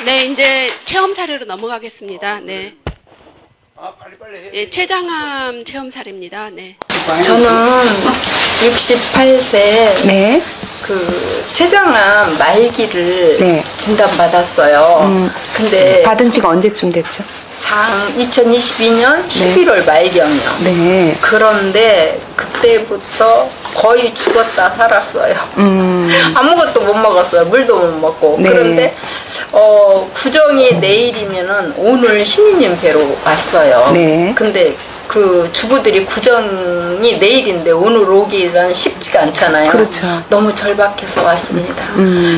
네, 이제 체험 사례로 넘어가겠습니다. 네. 빨리빨리 해. 예, 췌장암 체험 사례입니다. 네. 저는 68세 네. 그 췌장암 말기를 네. 진단받았어요. 근데 받은 지가 언제쯤 됐죠? 2022년 11월 말경이요. 네. 그런데 그때부터 거의 죽었다 살았어요. 아무것도 못 먹었어요. 물도 못 먹고. 네. 그런데 구정이 내일이면은 오늘 신이님 뵈러 왔어요. 네. 근데 그 주부들이 구정이 내일인데 오늘 오기란 쉽지가 않잖아요. 그렇죠. 너무 절박해서 왔습니다.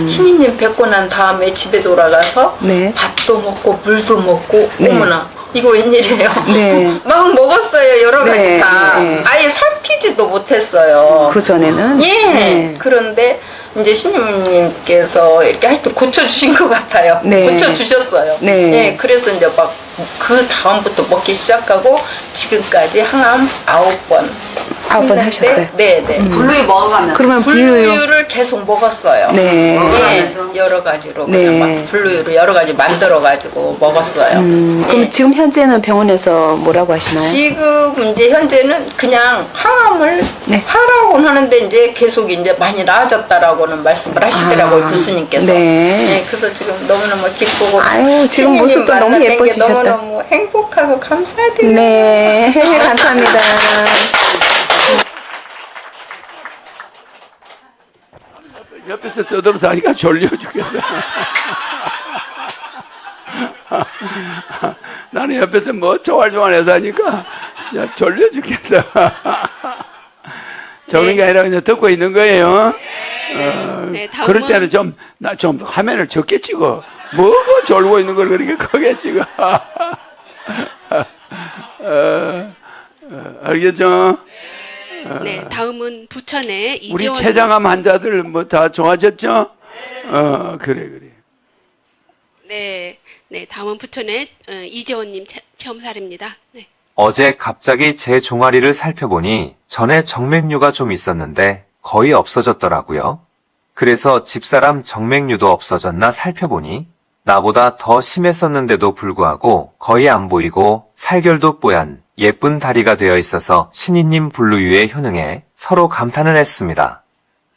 신이님 뵙고 난 다음에 집에 돌아가서 네. 밥도 먹고 물도 먹고 네. 어머나 이거 웬일이에요. 네. 막 먹었어요. 여러 가지 네, 다. 네. 아예 삼키지도 못했어요. 그 전에는? 예. 네. 그런데 이제 신임님께서 이렇게 하여튼 고쳐주신 것 같아요. 네. 고쳐주셨어요. 네. 예. 그래서 이제 막 그 다음부터 먹기 시작하고 지금까지 항암 9번. 9번 하셨어요? 네네. 블루이 먹어가면서. 그러면 분류요? 분류를 계속 먹었어요. 네. 예, 여러 가지로 네. 그냥 막 분류로 여러 가지 만들어 가지고 먹었어요. 그럼 예. 지금 현재는 병원에서 뭐라고 하시나요? 지금 이제 현재는 그냥 항암을 네. 하라고는 하는데 이제 계속 이제 많이 나아졌다라고는 말씀을 하시더라고요. 아, 교수님께서. 네. 그래서 지금 너무너무 기쁘고 아유, 지금 신이님 모습도 너무 만나는 게 예뻐지셨다. 너무너무 행복하고 감사드려요. 네. 감사합니다. 옆에서 떠들어서 하니까 졸려 죽겠어. 나는 옆에서 뭐 조알조알해서 하니까 진짜 졸려 죽겠어. 적는 게 아니라 그냥 듣고 있는 거예요. 네, 다음은 그럴 때는 나 좀 화면을 적게 찍어. 뭐가 졸고 있는 걸 그렇게 크게 찍어. 알겠죠? 네, 다음은 부천의 우리 이재원 췌장암 환자들 뭐 다 좋아졌죠? 그래. 네, 네, 다음은 부천의 이재원님 체험 사례입니다. 네. 어제 갑자기 제 종아리를 살펴보니 전에 정맥류가 좀 있었는데 거의 없어졌더라고요. 그래서 집사람 정맥류도 없어졌나 살펴보니 나보다 더 심했었는데도 불구하고 거의 안 보이고 살결도 뽀얀 예쁜 다리가 되어 있어서 신이님 블루유의 효능에 서로 감탄을 했습니다.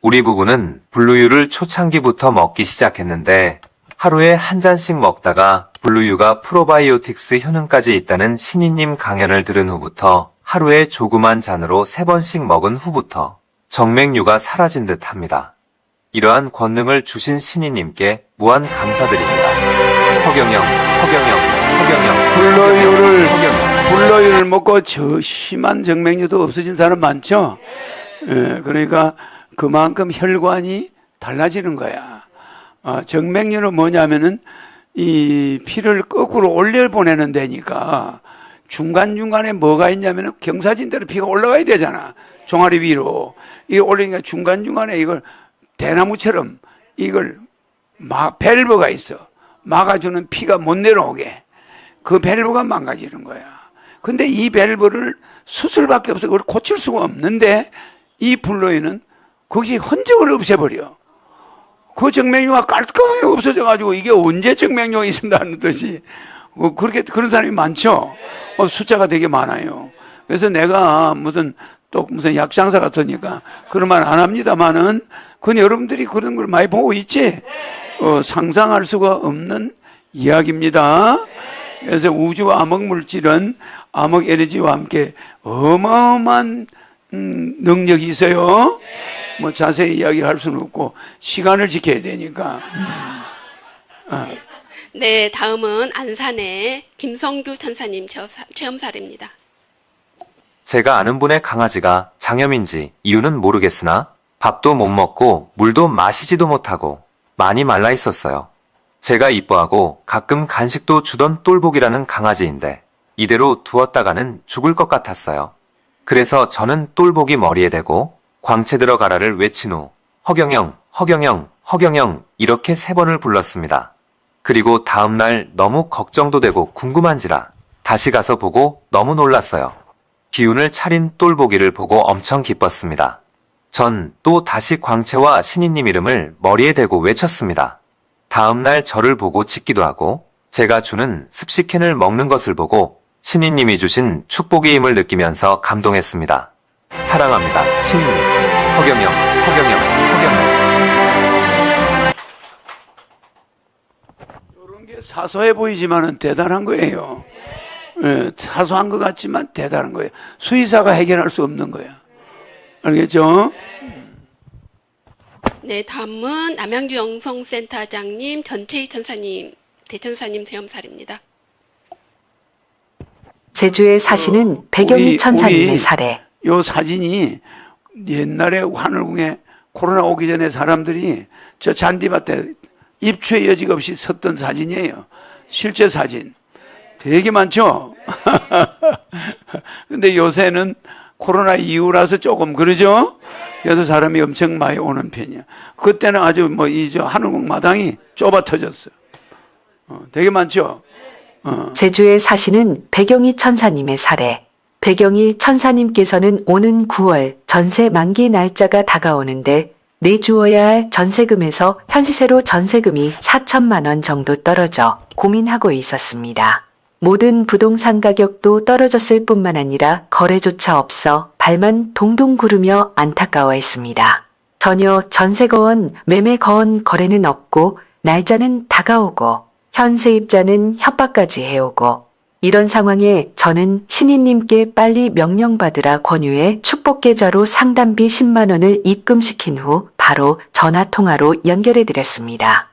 우리 부부는 블루유를 초창기부터 먹기 시작했는데 하루에 한 잔씩 먹다가 블루유가 프로바이오틱스 효능까지 있다는 신이님 강연을 들은 후부터 하루에 조그만 잔으로 3번씩 먹은 후부터 정맥류가 사라진 듯 합니다. 이러한 권능을 주신 신이님께 무한 감사드립니다. 허경영. 불로유를 먹고 저 심한 정맥류도 없어진 사람 많죠? 예, 그러니까 그만큼 혈관이 달라지는 거야. 정맥류는 뭐냐면은 이 피를 거꾸로 올려보내는 데니까 중간중간에 뭐가 있냐면은 경사진대로 피가 올라가야 되잖아. 종아리 위로. 이게 올리니까 중간중간에 이걸 대나무처럼 이걸 밸브가 있어. 막아주는 피가 못 내려오게. 그 밸브가 망가지는 거야. 근데 이 밸브를 수술밖에 없어. 그걸 고칠 수가 없는데 이 블로이는 거기 흔적을 없애버려. 그 정맥류가 깔끔하게 없어져가지고 이게 언제 정맥류가 있습니다는 듯이 그렇게 그런 사람이 많죠. 숫자가 되게 많아요. 그래서 내가 무슨 약장사 같으니까 그런 말 안 합니다만은 그건 여러분들이 그런 걸 많이 보고 있지. 상상할 수가 없는 이야기입니다. 그래서 우주 암흑 물질은 암흑 에너지와 함께 어마어마한 능력이 있어요. 뭐 자세히 이야기를 할 수는 없고 시간을 지켜야 되니까. 네, 다음은 안산의 김성규 천사님 체험 사례입니다. 제가 아는 분의 강아지가 장염인지 이유는 모르겠으나 밥도 못 먹고 물도 마시지도 못하고 많이 말라 있었어요. 제가 이뻐하고 가끔 간식도 주던 똘복이라는 강아지인데 이대로 두었다가는 죽을 것 같았어요. 그래서 저는 똘복이 머리에 대고 광채 들어가라를 외친 후 허경영 이렇게 3번을 불렀습니다. 그리고 다음날 너무 걱정도 되고 궁금한지라 다시 가서 보고 너무 놀랐어요. 기운을 차린 똘보기를 보고 엄청 기뻤습니다. 전 또 다시 광채와 신이님 이름을 머리에 대고 외쳤습니다. 다음날 저를 보고 짖기도 하고 제가 주는 습식캔을 먹는 것을 보고 신이님이 주신 축복의 힘을 느끼면서 감동했습니다. 사랑합니다. 신이님. 허경영, 허경영, 허경영. 이런 게 사소해 보이지만은 대단한 거예요. 예, 사소한 것 같지만 대단한 거예요. 수의사가 해결할 수 없는 거예요. 알겠죠? 네, 다음은 남양주 영성센터장님, 전채희 천사님, 대천사님 체험사례입니다. 제주에 사시는 백영희 천사님의 사례. 요 사진이 옛날에 하늘궁에 코로나 오기 전에 사람들이 저 잔디밭에 입추의 여지가 없이 섰던 사진이에요. 실제 사진. 되게 많죠? 근데 요새는 코로나 이후라서 조금 그러죠? 그래서 사람이 엄청 많이 오는 편이야. 그때는 아주 저 하늘궁 마당이 좁아 터졌어요. 되게 많죠? 제주에 사시는 백영희 천사님의 사례. 백영희 천사님께서는 오는 9월 전세 만기 날짜가 다가오는데 내주어야 할 전세금에서 현시세로 전세금이 4천만 원 정도 떨어져 고민하고 있었습니다. 모든 부동산 가격도 떨어졌을 뿐만 아니라 거래조차 없어 발만 동동 구르며 안타까워했습니다. 전혀 전세 거원, 매매 거원 거래는 없고 날짜는 다가오고 현세입자는 협박까지 해오고 이런 상황에 저는 신인님께 빨리 명령받으라 권유해 축복계좌로 상담비 10만 원을 입금시킨 후 바로 전화통화로 연결해드렸습니다.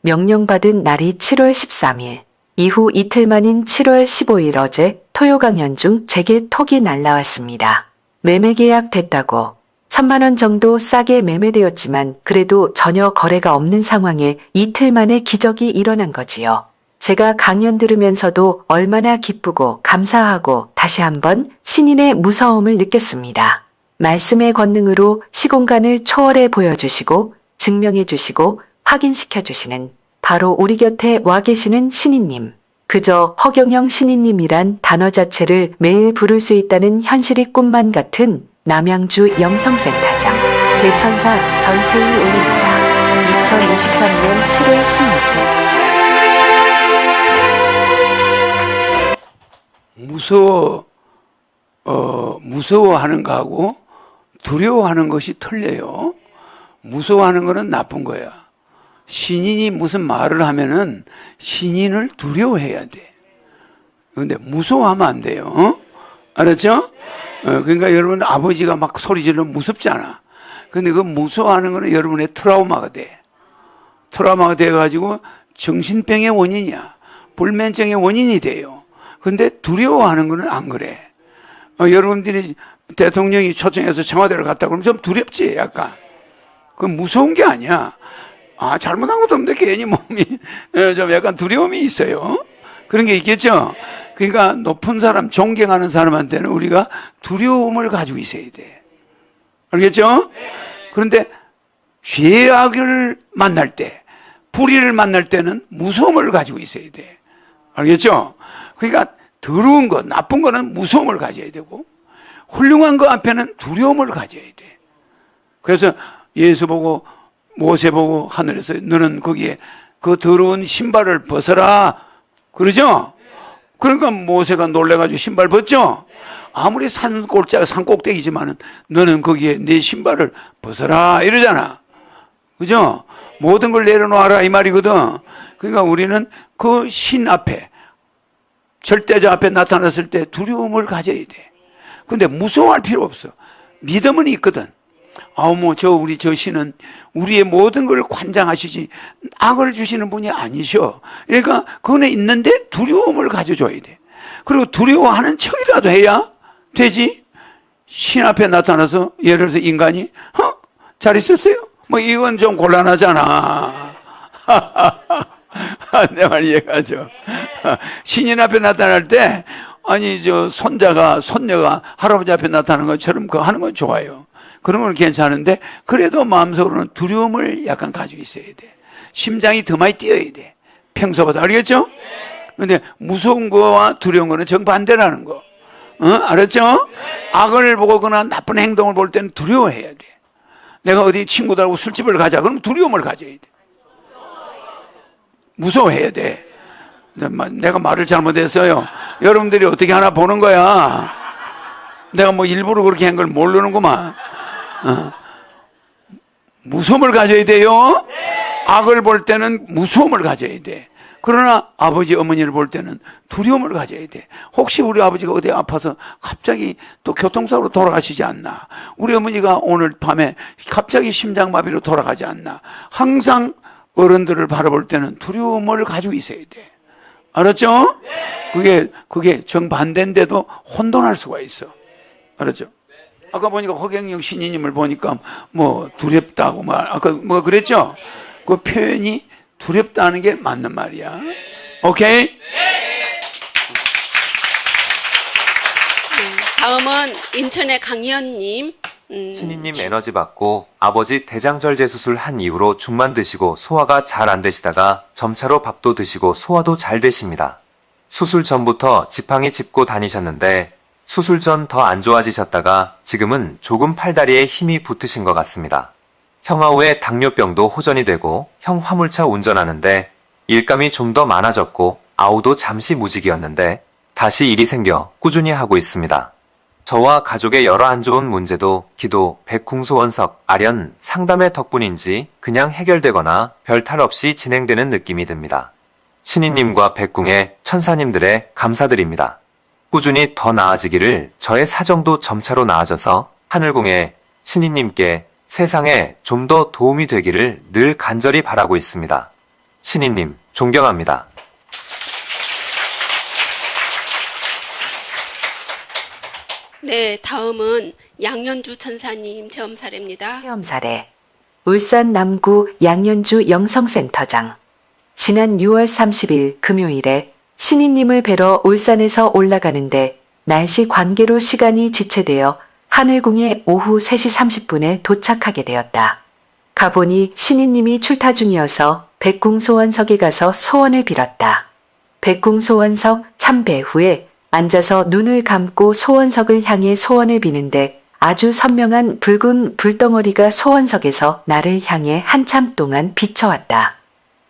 명령받은 날이 7월 13일. 이후 이틀 만인 7월 15일 어제 토요강연 중 제게 톡이 날라왔습니다. 매매 계약 됐다고. 1,000만 원 정도 싸게 매매되었지만 그래도 전혀 거래가 없는 상황에 이틀 만에 기적이 일어난 거지요. 제가 강연 들으면서도 얼마나 기쁘고 감사하고 다시 한번 신인의 무서움을 느꼈습니다. 말씀의 권능으로 시공간을 초월해 보여주시고 증명해 주시고 확인시켜 주시는 바로 우리 곁에 와 계시는 신인님. 그저 허경영 신인님이란 단어 자체를 매일 부를 수 있다는 현실이 꿈만 같은 남양주 영성센터장 대천사 전채희 올립니다. 2023년 7월 16일. 무서워하는 거하고 두려워하는 것이 틀려요. 무서워하는 거는 나쁜 거야. 신인이 무슨 말을 하면은 신인을 두려워해야 돼. 근데 무서워하면 안 돼요. 알았죠? 그러니까 여러분 아버지가 막 소리 지르면 무섭잖아. 근데 그 무서워하는 거는 여러분의 트라우마가 돼. 트라우마가 돼가지고 정신병의 원인이야. 불면증의 원인이 돼요. 근데 두려워하는 거는 안 그래. 여러분들이 대통령이 초청해서 청와대를 갔다 그러면 좀 두렵지, 약간. 그건 무서운 게 아니야. 잘못한 것도 없는데 괜히 몸이 좀 약간 두려움이 있어요. 그런 게 있겠죠? 그러니까 높은 사람, 존경하는 사람한테는 우리가 두려움을 가지고 있어야 돼. 알겠죠? 그런데 죄악을 만날 때, 불의를 만날 때는 무서움을 가지고 있어야 돼. 알겠죠? 그러니까 더러운 거, 나쁜 거는 무서움을 가져야 되고 훌륭한 거 앞에는 두려움을 가져야 돼. 그래서 예수 보고 모세 보고 하늘에서 너는 거기에 그 더러운 신발을 벗어라 그러죠? 그러니까 모세가 놀래가지고 신발 벗죠? 아무리 산 꼭대기지만은 너는 거기에 내 신발을 벗어라 이러잖아. 그죠? 모든 걸 내려놓아라 이 말이거든. 그러니까 우리는 그 신 앞에 절대자 앞에 나타났을 때 두려움을 가져야 돼. 근데 무서워할 필요 없어. 믿음은 있거든. 우리 저 신은 우리의 모든 걸 관장하시지 악을 주시는 분이 아니셔. 그러니까 그거는 있는데 두려움을 가져줘야 돼. 그리고 두려워하는 척이라도 해야 되지. 신 앞에 나타나서 예를 들어서 인간이 잘 있었어요? 이건 좀 곤란하잖아. 내 말 이해가죠? 신인 앞에 나타날 때 손녀가 할아버지 앞에 나타나는 것처럼 그거 하는 건 좋아요. 그런 건 괜찮은데 그래도 마음속으로는 두려움을 약간 가지고 있어야 돼. 심장이 더 많이 뛰어야 돼. 평소보다. 알겠죠? 근데 무서운 거와 두려운 거는 정반대라는 거. 알았죠? 악을 보거나 나쁜 행동을 볼 때는 두려워해야 돼. 내가 어디 친구들하고 술집을 가자. 그럼 두려움을 가져야 돼. 무서워해야 돼. 내가 말을 잘못했어요. 여러분들이 어떻게 하나 보는 거야. 내가 뭐 일부러 그렇게 한 걸 모르는구만. 무서움을 가져야 돼요. 악을 볼 때는 무서움을 가져야 돼. 그러나 아버지 어머니를 볼 때는 두려움을 가져야 돼. 혹시 우리 아버지가 어디 아파서 갑자기 또 교통사고로 돌아가시지 않나. 우리 어머니가 오늘 밤에 갑자기 심장마비로 돌아가지 않나. 항상 어른들을 바라볼 때는 두려움을 가지고 있어야 돼. 알았죠? 그게 정반대인데도 혼돈할 수가 있어. 알았죠? 아까 보니까 허경영 신이님을 보니까 뭐 두렵다고 아까 뭐 그랬죠? 그 표현이 두렵다는 게 맞는 말이야. 오케이? 다음은 인천의 강희연님. 신이님 에너지 받고 아버지 대장절제 수술 한 이후로 죽만 드시고 소화가 잘 안 되시다가 점차로 밥도 드시고 소화도 잘 되십니다. 수술 전부터 지팡이 짚고 다니셨는데 수술 전 더 안 좋아지셨다가 지금은 조금 팔다리에 힘이 붙으신 것 같습니다. 형아우의 당뇨병도 호전이 되고 형 화물차 운전하는데 일감이 좀 더 많아졌고 아우도 잠시 무직이었는데 다시 일이 생겨 꾸준히 하고 있습니다. 저와 가족의 여러 안 좋은 문제도 기도, 백궁소원석, 아련, 상담의 덕분인지 그냥 해결되거나 별탈 없이 진행되는 느낌이 듭니다. 신이님과 백궁의 천사님들의 감사드립니다. 꾸준히 더 나아지기를 저의 사정도 점차로 나아져서 하늘궁의 신이님께 세상에 좀 더 도움이 되기를 늘 간절히 바라고 있습니다. 신이님, 존경합니다. 네, 다음은 양현주 천사님 체험 사례입니다. 체험 사례. 울산 남구 양현주 영성센터장. 지난 6월 30일 금요일에 신이님을 뵈러 울산에서 올라가는데 날씨 관계로 시간이 지체되어 하늘궁에 오후 3시 30분에 도착하게 되었다. 가보니 신이님이 출타 중이어서 백궁소원석에 가서 소원을 빌었다. 백궁소원석 참배 후에 앉아서 눈을 감고 소원석을 향해 소원을 비는데 아주 선명한 붉은 불덩어리가 소원석에서 나를 향해 한참 동안 비쳐왔다.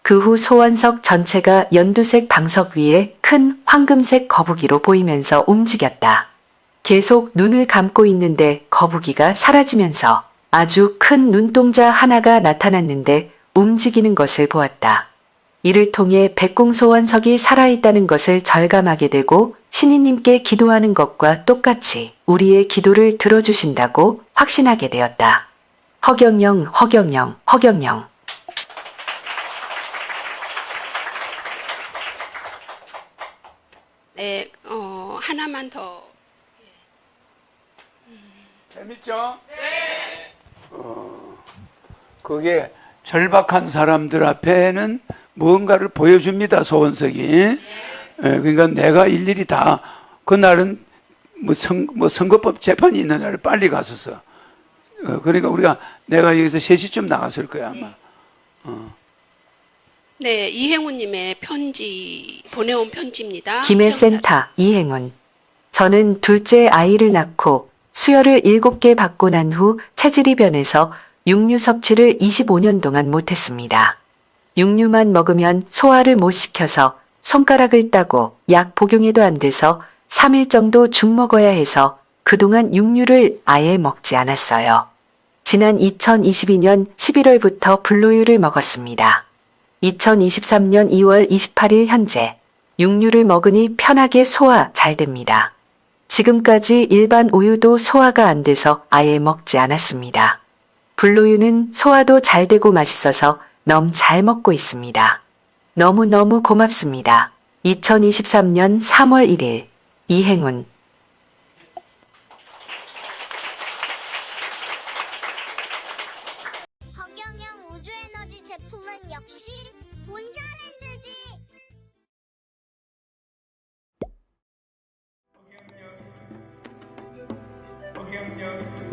그 후 소원석 전체가 연두색 방석 위에 큰 황금색 거북이로 보이면서 움직였다. 계속 눈을 감고 있는데 거북이가 사라지면서 아주 큰 눈동자 하나가 나타났는데 움직이는 것을 보았다. 이를 통해 백궁소원석이 살아있다는 것을 절감하게 되고 신이님께 기도하는 것과 똑같이 우리의 기도를 들어주신다고 확신하게 되었다. 허경영. 네, 하나만 더. 재밌죠? 그게 절박한 사람들 앞에는 무언가를 보여줍니다, 소원석이. 그러니까 내가 일일이 다, 그날은 뭐 선거법 재판이 있는 날 빨리 갔었어. 그러니까 내가 여기서 3시쯤 나갔을 거야, 아마. 네, 이행우님의 편지, 보내온 편지입니다. 김해센터 이행운. 저는 둘째 아이를 낳고 수혈을 7개 받고 난 후 체질이 변해서 육류 섭취를 25년 동안 못했습니다. 육류만 먹으면 소화를 못 시켜서 손가락을 따고 약 복용에도 안 돼서 3일 정도 죽 먹어야 해서 그동안 육류를 아예 먹지 않았어요. 지난 2022년 11월부터 불로유를 먹었습니다. 2023년 2월 28일 현재 육류를 먹으니 편하게 소화 잘 됩니다. 지금까지 일반 우유도 소화가 안 돼서 아예 먹지 않았습니다. 불로유는 소화도 잘 되고 맛있어서 너무 잘 먹고 있습니다. 너무너무 고맙습니다. 2023년 3월 1일 이행운. 허경영 우주에너지 제품은 역시 본자랜드지. 허경영